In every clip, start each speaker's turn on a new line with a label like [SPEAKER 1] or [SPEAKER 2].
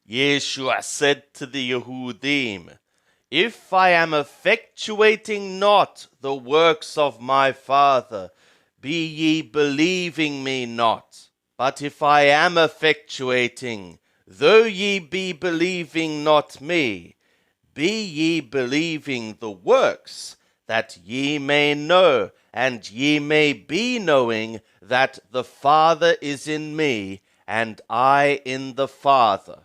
[SPEAKER 1] Yeshua said to the Yehudim, If I am effectuating not the works of my Father, be ye believing me not. But if I am effectuating, though ye be believing not me, be ye believing the works, that ye may know, and ye may be knowing, that the Father is in me, and I in the Father.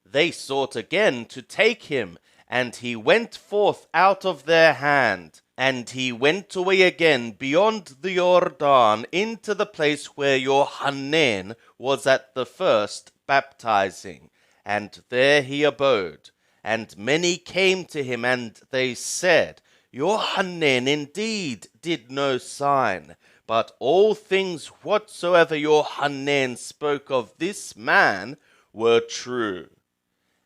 [SPEAKER 1] They sought again to take him, and he went forth out of their hand. And he went away again beyond the Jordan into the place where Yohanan was at the first baptizing, and there he abode. And many came to him, and they said, Yohanan indeed did no sign, but all things whatsoever Yohanan spoke of this man were true.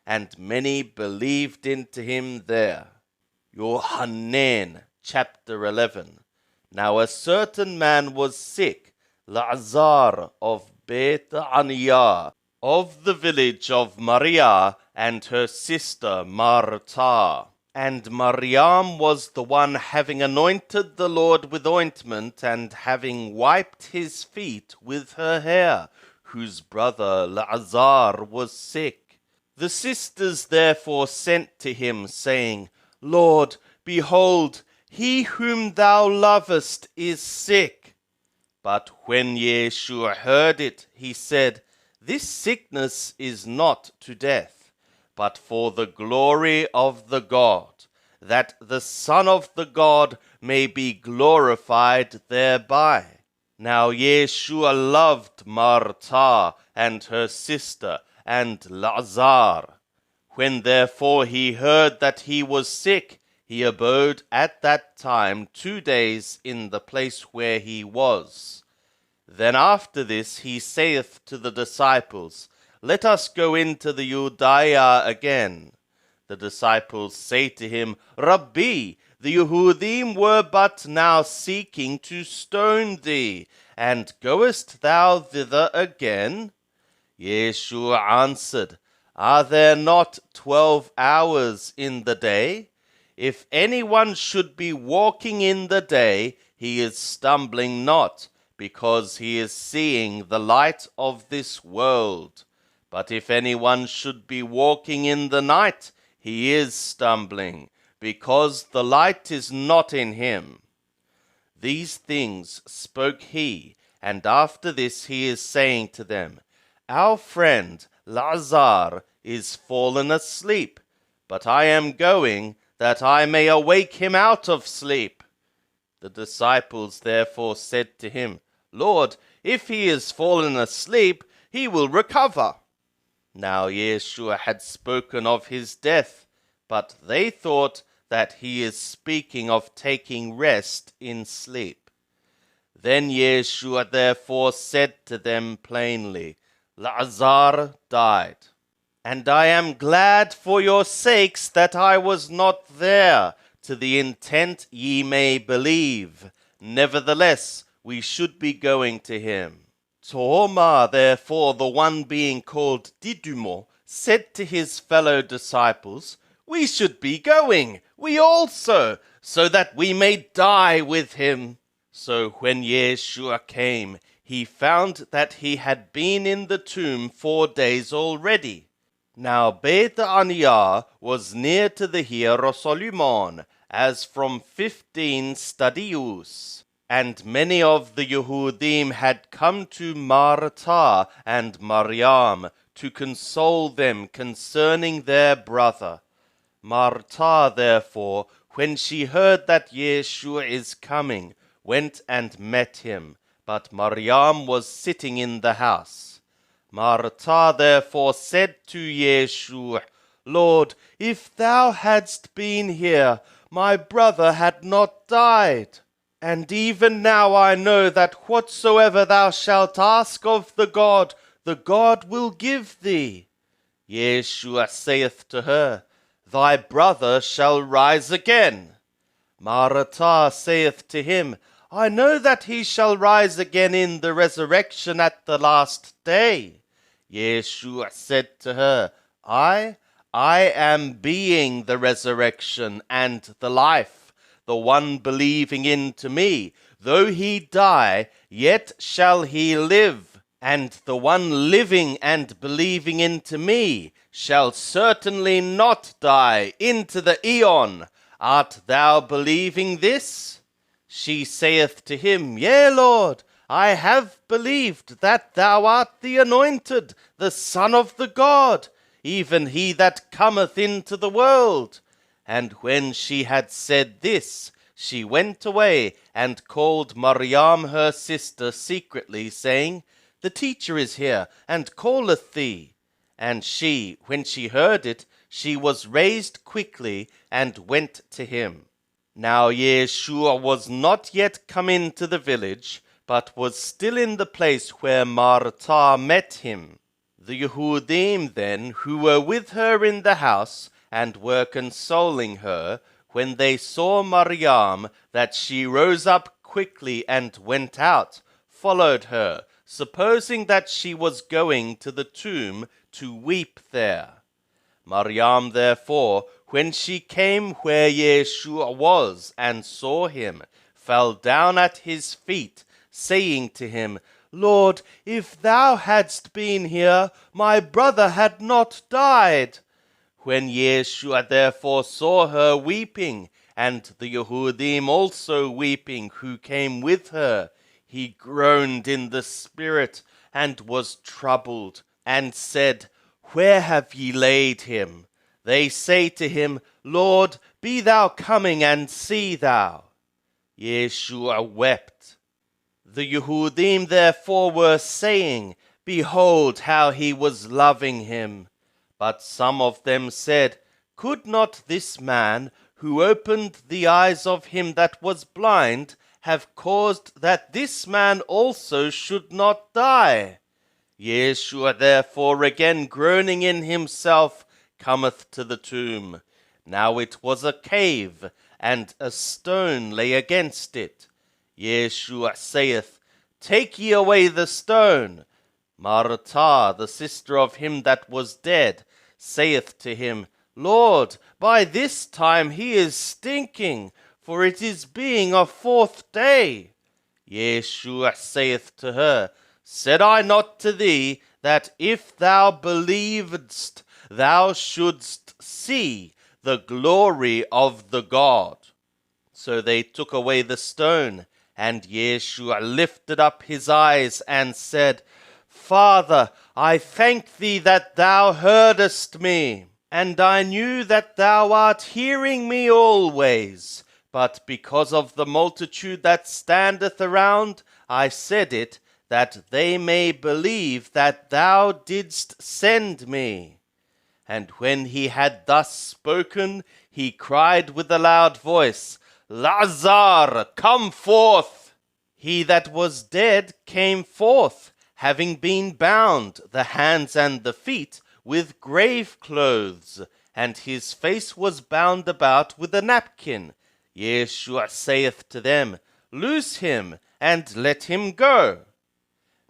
[SPEAKER 1] And many believed into him there. Yohanan chapter 11. Now a certain man was sick, Lazar of Bethania, of the village of Maria and her sister Martha. And Mariam was the one having anointed the Lord with ointment, and having wiped his feet with her hair, whose brother Lazar was sick. The sisters therefore sent to him, saying, Lord, behold, he whom thou lovest is sick. But when Yeshua heard it, he said, This sickness is not to death, but for the glory of the God, that the Son of the God may be glorified thereby. Now Yeshua loved Martha and her sister and Lazar. When therefore he heard that he was sick, he abode at that time 2 days in the place where he was. Then after this he saith to the disciples, Let us go into the Judea again. The disciples say to him, Rabbi, the Yehudim were but now seeking to stone thee, and goest thou thither again? Yeshua answered, Are there not 12 hours in the day? If anyone should be walking in the day, he is stumbling not, because he is seeing the light of this world. But if anyone should be walking in the night, he is stumbling, because the light is not in him. These things spoke he, and after this he is saying to them, Our friend Lazar is fallen asleep, but I am going, that I may awake him out of sleep. The disciples therefore said to him, Lord, if he is fallen asleep, he will recover. Now Yeshua had spoken of his death, but they thought that he is speaking of taking rest in sleep. Then Yeshua therefore said to them plainly, Lazar died, and I am glad for your sakes that I was not there, to the intent ye may believe. Nevertheless, we should be going to him. Toma, therefore, the one being called Didumo, said to his fellow disciples, We should be going, we also, so that we may die with him. So when Yeshua came, he found that he had been in the tomb 4 days already. Now Bethania was near to the Hierosolimon, as from 15 stadios. And many of the Yehudim had come to Martha and Mariam to console them concerning their brother. Martha, therefore, when she heard that Yeshua is coming, went and met him, but Mariam was sitting in the house. Martha therefore said to Yeshua, Lord, if thou hadst been here, my brother had not died. And even now I know that whatsoever thou shalt ask of the God will give thee. Yeshua saith to her, Thy brother shall rise again. Martha saith to him, I know that he shall rise again in the resurrection at the last day. Yeshua said to her, I am being the resurrection and the life. The one believing into me, though he die, yet shall he live. And the one living and believing into me shall certainly not die into the aeon. Art thou believing this? She saith to him, Yea, Lord, I have believed that thou art the Anointed, the Son of the God, even he that cometh into the world. And when she had said this, she went away and called Maryam her sister secretly, saying, The teacher is here, and calleth thee. And she, when she heard it, she was raised quickly, and went to him. Now Yeshua was not yet come into the village, but was still in the place where Martha met him. The Yehudim then, who were with her in the house, and were consoling her, when they saw Maryam, that she rose up quickly and went out, followed her, supposing that she was going to the tomb to weep there. Maryam therefore, when she came where Yeshua was, and saw him, fell down at his feet, saying to him, Lord, if thou hadst been here, my brother had not died. When Yeshua therefore saw her weeping, and the Yehudim also weeping, who came with her, he groaned in the spirit, and was troubled, and said, Where have ye laid him? They say to him, Lord, be thou coming and see thou. Yeshua wept. The Yehudim therefore were saying, Behold how he was loving him. But some of them said, Could not this man, who opened the eyes of him that was blind, have caused that this man also should not die? Yeshua therefore, again groaning in himself, cometh to the tomb. Now it was a cave, and a stone lay against it. Yeshua saith, Take ye away the stone. Martha, the sister of him that was dead, saith to him, Lord, by this time he is stinking, for it is being a 4th day. Yeshua saith to her, Said I not to thee, that if thou believedst, thou shouldst see the glory of the God? So they took away the stone, and Yeshua lifted up his eyes and said, Father, I thank thee that thou heardest me, and I knew that thou art hearing me always. But because of the multitude that standeth around, I said it, that they may believe that thou didst send me. And when he had thus spoken, he cried with a loud voice, Lazar, come forth! He that was dead came forth, having been bound, the hands and the feet, with grave clothes, and his face was bound about with a napkin. Yeshua saith to them, Loose him, and let him go.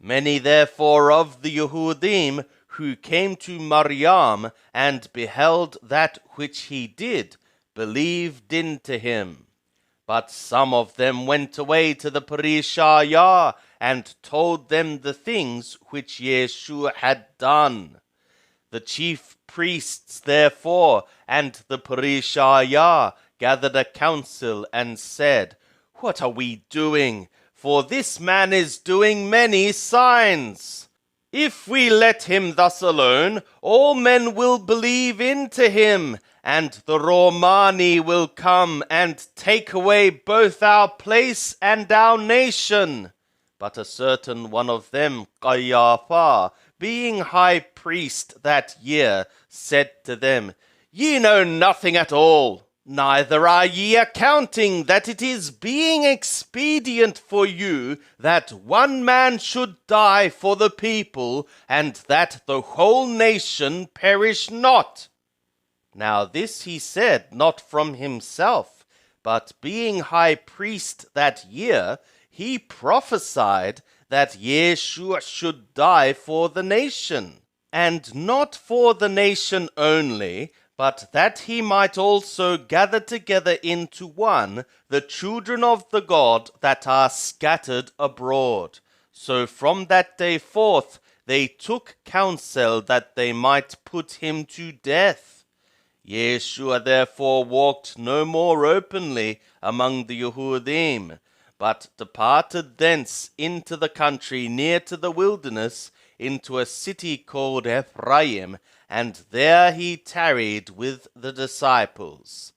[SPEAKER 1] Many therefore of the Yehudim, who came to Maryam, and beheld that which he did, believed into him. But some of them went away to the Perishayah, and told them the things which Yeshua had done. The chief priests therefore, and the Perishayah, gathered a council, and said, What are we doing? For this man is doing many signs. If we let him thus alone, all men will believe into him, and the Romani will come and take away both our place and our nation. But a certain one of them, Caiaphas, being high priest that year, said to them, Ye know nothing at all, neither are ye accounting that it is being expedient for you that one man should die for the people, and that the whole nation perish not. Now this he said not from himself, but being high priest that year, he prophesied that Yeshua should die for the nation. and not for the nation only, but that he might also gather together into one the children of the God that are scattered abroad. So from that day forth they took counsel that they might put him to death. Yeshua therefore walked no more openly among the Yehudim, but departed thence into the country near to the wilderness, into a city called Ephraim, and there he tarried with the disciples.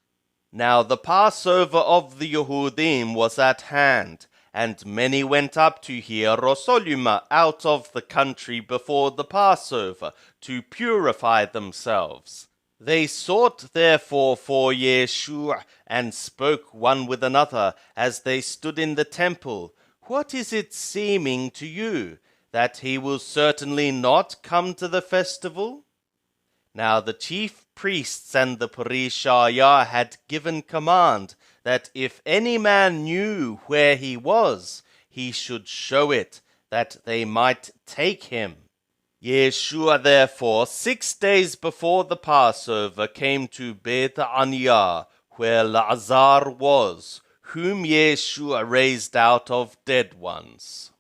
[SPEAKER 1] Now the Passover of the Yehudim was at hand, and many went up to Jerusalem out of the country before the Passover, to purify themselves. They sought therefore for Yeshua, and spoke one with another, as they stood in the temple, What is it seeming to you, that he will certainly not come to the festival? Now the chief priests and the Parishayah had given command that if any man knew where he was, he should show it, that they might take him. Yeshua therefore 6 days before the Passover came to Bethaniah, where Lazar was, whom Yeshua raised out of dead ones.